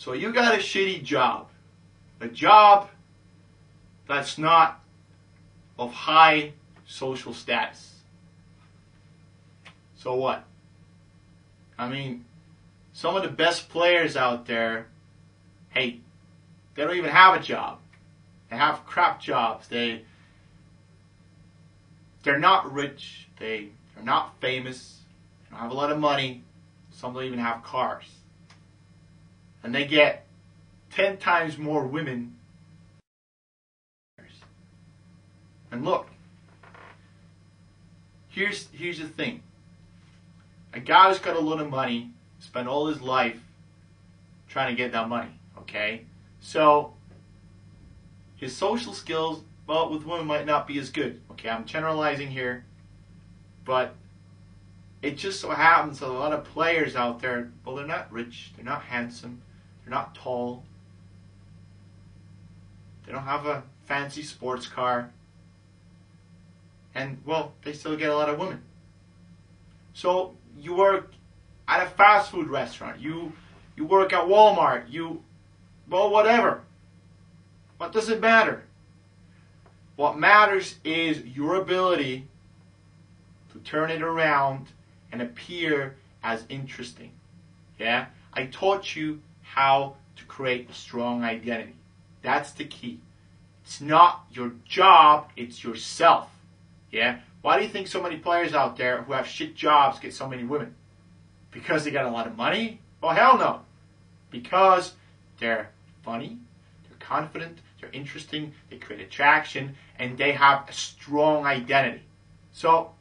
So you got a shitty job. A job that's not of high social status. So what? I mean, some of the best players out there, hey, they don't even have a job. They have crap jobs. They're not rich. They're not famous. They don't have a lot of money. Some don't even have cars. And they get 10 times more women. And look, here's the thing. A guy who's got a lot of money, spent all his life trying to get that money, okay? So, his social skills, well, with women might not be as good. Okay, I'm generalizing here. But it just so happens that a lot of players out there, well, they're not rich, they're not handsome, they're not tall, they don't have a fancy sports car, and, well, they still get a lot of women. So you work at a fast food restaurant, you work at Walmart, well, whatever. What does it matter? What matters is your ability to turn it around and appear as interesting. Yeah? I taught you how to create a strong identity. That's the key. It's not your job, it's yourself. Yeah? Why do you think so many players out there who have shit jobs get so many women? Because they got a lot of money? Well, hell no. Because they're funny, they're confident, they're interesting, they create attraction, and they have a strong identity. So,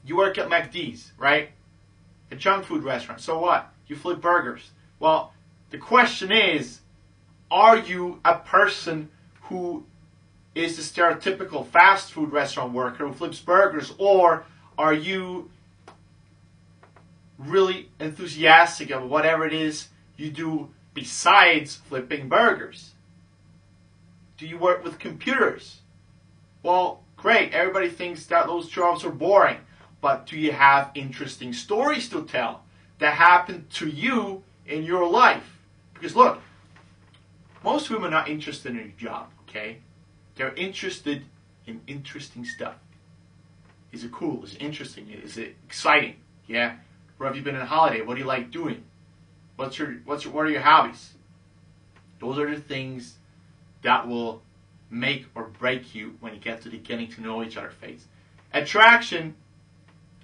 you work at McD's, right? A junk food restaurant. So what? You flip burgers. Well, the question is, are you a person who is the stereotypical fast food restaurant worker who flips burgers, or are you really enthusiastic about whatever it is you do besides flipping burgers? Do you work with computers? Well, great. Everybody thinks that those jobs are boring. But do you have interesting stories to tell that happened to you in your life? Because look, most women are not interested in your job, okay? They're interested in interesting stuff. Is it cool? Is it interesting? Is it exciting? Yeah? Where have you been on holiday? What do you like doing? What are your hobbies? Those are the things that will make or break you when you get to the getting to know each other phase. Attraction,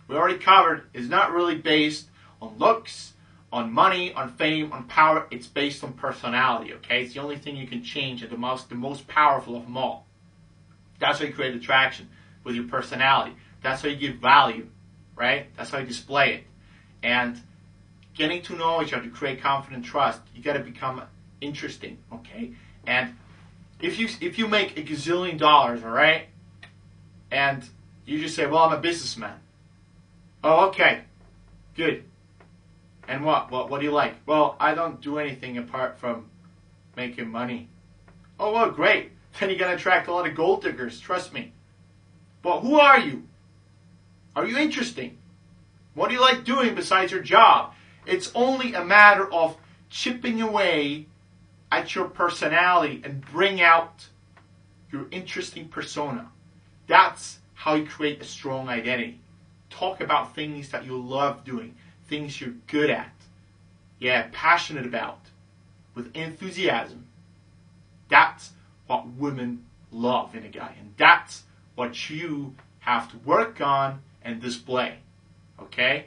we already covered, is not really based on looks, on money, on fame, on power. It's based on personality, okay? It's the only thing you can change, and the most powerful of them all. That's how you create attraction, with your personality. That's how you give value, right? That's how you display it. And getting to know each other, to create confident trust, you got to become interesting, okay? And if you make $1 gazillion, all right, and you just say, well, I'm a businessman. Oh, okay, good. And what do you like? Well, I don't do anything apart from making money. Oh, well, great. Then you're going to attract a lot of gold diggers, trust me. But who are you? Are you interesting? What do you like doing besides your job? It's only a matter of chipping away at your personality and bring out your interesting persona. That's how you create a strong identity. Talk about things that you love doing, things you're good at, passionate about, with enthusiasm. That's what women love in a guy, and that's what you have to work on and display. Okay?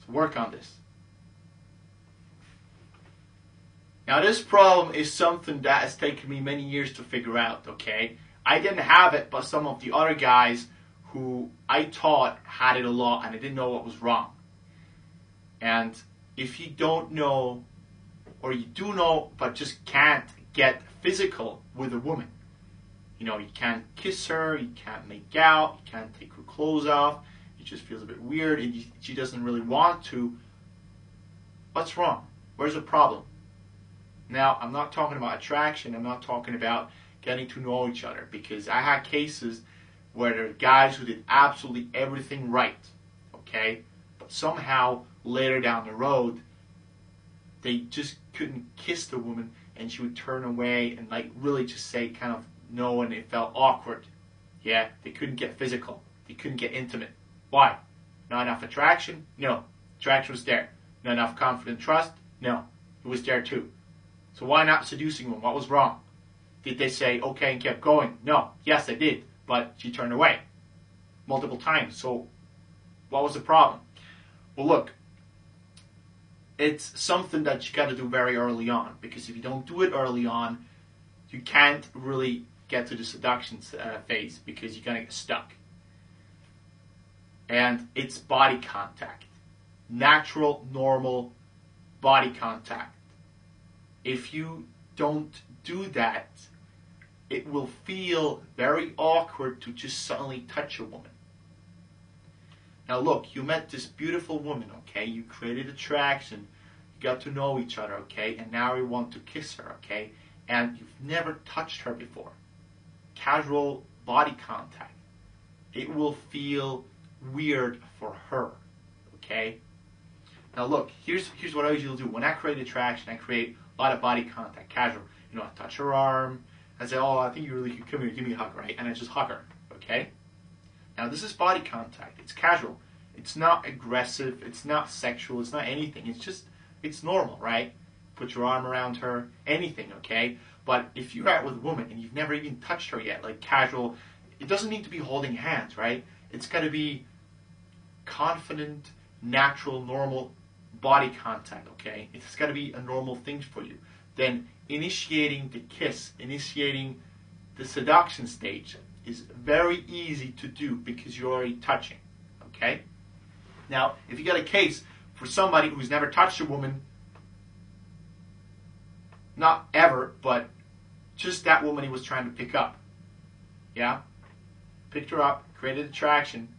So work on this. Now this problem is something that has taken me many years to figure out, okay? I didn't have it, but some of the other guys who I taught had it a lot, and I didn't know what was wrong. And if you don't know, or you do know, but just can't get physical with a woman, you can't kiss her, you can't make out, you can't take her clothes off, it just feels a bit weird, and she doesn't really want to, what's wrong? Where's the problem? Now, I'm not talking about attraction, I'm not talking about getting to know each other, because I had cases where there are guys who did absolutely everything right, okay? But somehow, later down the road, they just couldn't kiss the woman, and she would turn away and like really just say kind of no, and it felt awkward. Yeah, they couldn't get physical. They couldn't get intimate. Why? Not enough attraction? No. Attraction was there. Not enough confident trust? No. It was there too. So why not seducing women? What was wrong? Did they say okay and kept going? No. Yes, they did. But she turned away multiple times. So what was the problem? Well, look, it's something that you got to do very early on, because if you don't do it early on, you can't really get to the seduction phase, because you're going to get stuck. And it's body contact. Natural, normal body contact. If you don't do that, it will feel very awkward to just suddenly touch a woman. Now look, you met this beautiful woman, okay? You created attraction. You got to know each other, okay? And now you want to kiss her, okay? And you've never touched her before. Casual body contact. It will feel weird for her, okay? Now look, here's what I usually do. When I create attraction, I create a lot of body contact, casual. You know, I touch her arm. I say, oh, I think you really could come here, give me a hug, right? And I just hug her, okay? Now this is body contact. It's casual. It's not aggressive. It's not sexual. It's not anything. It's just, it's normal, right? Put your arm around her, anything, okay? But if you're out with a woman and you've never even touched her yet, like casual, it doesn't need to be holding hands, right? It's got to be confident, natural, normal body contact, okay? It's got to be a normal thing for you. Then initiating the kiss, initiating the seduction stage is very easy to do because you're already touching, okay? Now, if you got a case for somebody who's never touched a woman, not ever, but just that woman he was trying to pick up, yeah? Picked her up, created attraction,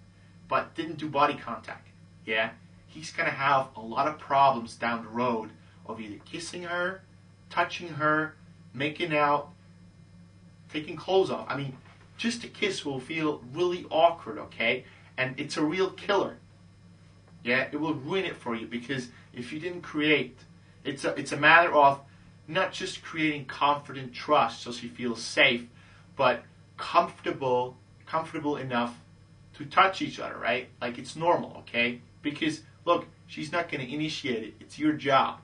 but didn't do body contact, yeah? He's going to have a lot of problems down the road of either kissing her, touching her, making out, taking clothes off. I mean, just a kiss will feel really awkward, okay? And it's a real killer. Yeah, it will ruin it for you, because if you didn't create, it's a matter of not just creating confident trust so she feels safe, but comfortable enough to touch each other, right? Like it's normal, okay? Because look, she's not going to initiate it. It's your job.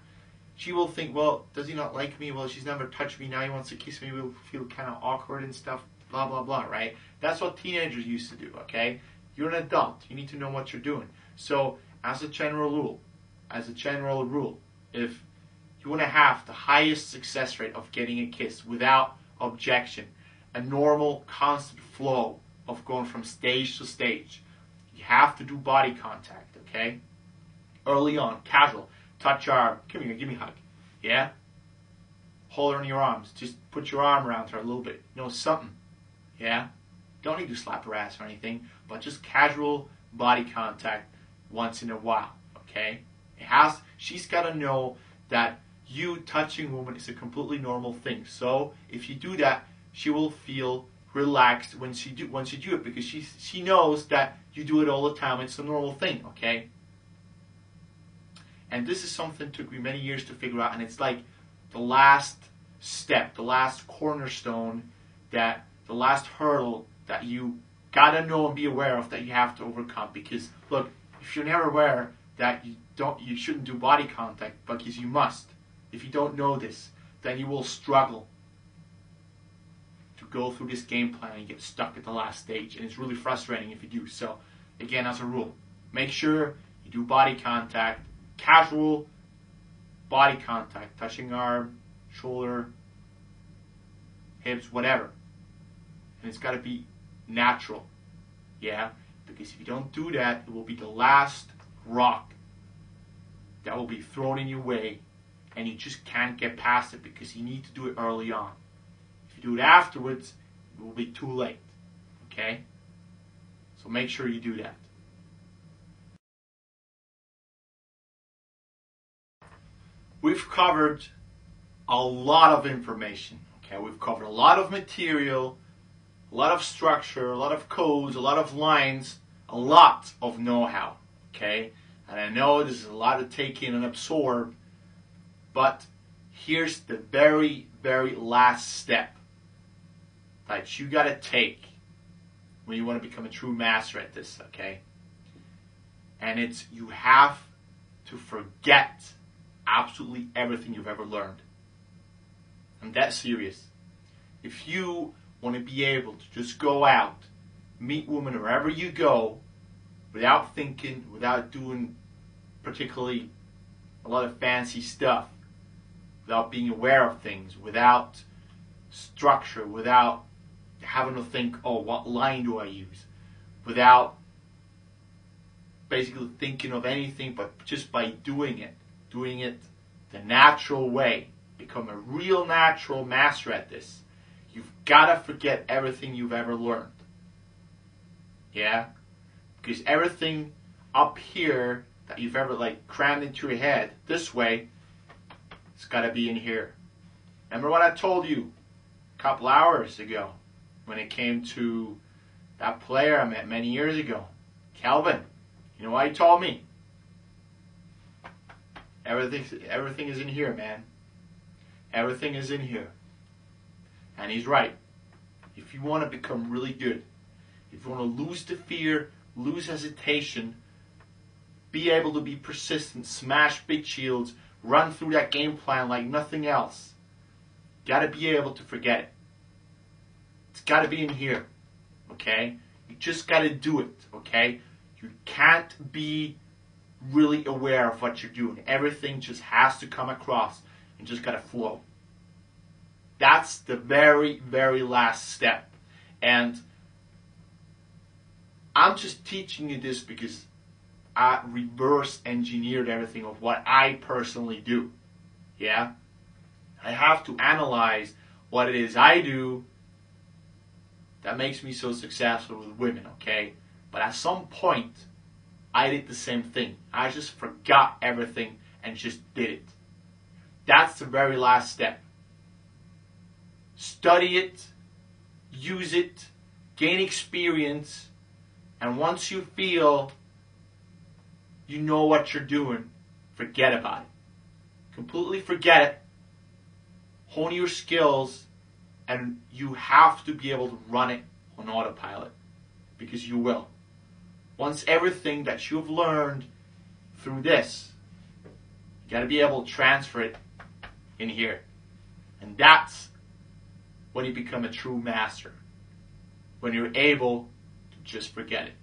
She will think, well, does he not like me? Well, she's never touched me. Now he wants to kiss me. We'll feel kind of awkward and stuff, blah, blah, blah, right? That's what teenagers used to do, okay? You're an adult. You need to know what you're doing. So, as a general rule, if you want to have the highest success rate of getting a kiss without objection, a normal, constant flow of going from stage to stage, you have to do body contact, okay? Early on, casual. Touch arm. Come here, give me a hug. Yeah? Hold her in your arms. Just put your arm around her a little bit. You know, something. Yeah? Don't need to slap her ass or anything, but just casual body contact once in a while, okay? She's got to know that you touching a woman is a completely normal thing. So, if you do that, she will feel relaxed once you do it, because she knows that you do it all the time. It's a normal thing, okay? And this is something that took me many years to figure out, and it's like the last step, the last cornerstone, the last hurdle that you gotta know and be aware of, that you have to overcome. Because look, if you're never aware that you shouldn't do body contact, because you must. If you don't know this, then you will struggle to go through this game plan and get stuck at the last stage, and it's really frustrating if you do. So, again, as a rule, make sure you do body contact. Casual body contact, touching arm, shoulder, hips, whatever. And it's got to be natural, yeah? Because if you don't do that, it will be the last rock that will be thrown in your way, and you just can't get past it, because you need to do it early on. If you do it afterwards, it will be too late, okay? So make sure you do that. We've covered a lot of information, okay? We've covered a lot of material, a lot of structure, a lot of codes, a lot of lines, a lot of know-how, okay? And I know this is a lot to take in and absorb, But here's the very, very last step that you got to take when you want to become a true master at this, okay? And it's you have to forget absolutely everything you've ever learned. I'm that serious. If you want to be able to just go out, meet women wherever you go, without thinking, without doing particularly a lot of fancy stuff, without being aware of things, without structure, without having to think, oh, what line do I use? Without basically thinking of anything, but just by doing it the natural way, become a real natural master at this. You've got to forget everything you've ever learned. Yeah? Because everything up here that you've ever crammed into your head this way, it's got to be in here. Remember what I told you a couple hours ago when it came to that player I met many years ago, Calvin? You know what he told me? Everything is in here, man. Everything is in here. And he's right. If you want to become really good, if you want to lose the fear, lose hesitation, be able to be persistent, smash big shields, run through that game plan like nothing else, you got to be able to forget it. It's got to be in here, okay? You just got to do it, okay? You can't be really aware of what you're doing. Everything just has to come across and just got to flow. That's the very, very last step. And I'm just teaching you this because I reverse engineered everything of what I personally do. Yeah? I have to analyze what it is I do that makes me so successful with women, okay? But at some point, I did the same thing. I just forgot everything and just did it. That's the very last step. Study it, use it, gain experience, and once you feel you know what you're doing, forget about it. Completely forget it. Hone your skills, and you have to be able to run it on autopilot, because you will. Once everything that you've learned through this, you got to be able to transfer it in here. And that's when you become a true master. When you're able to just forget it.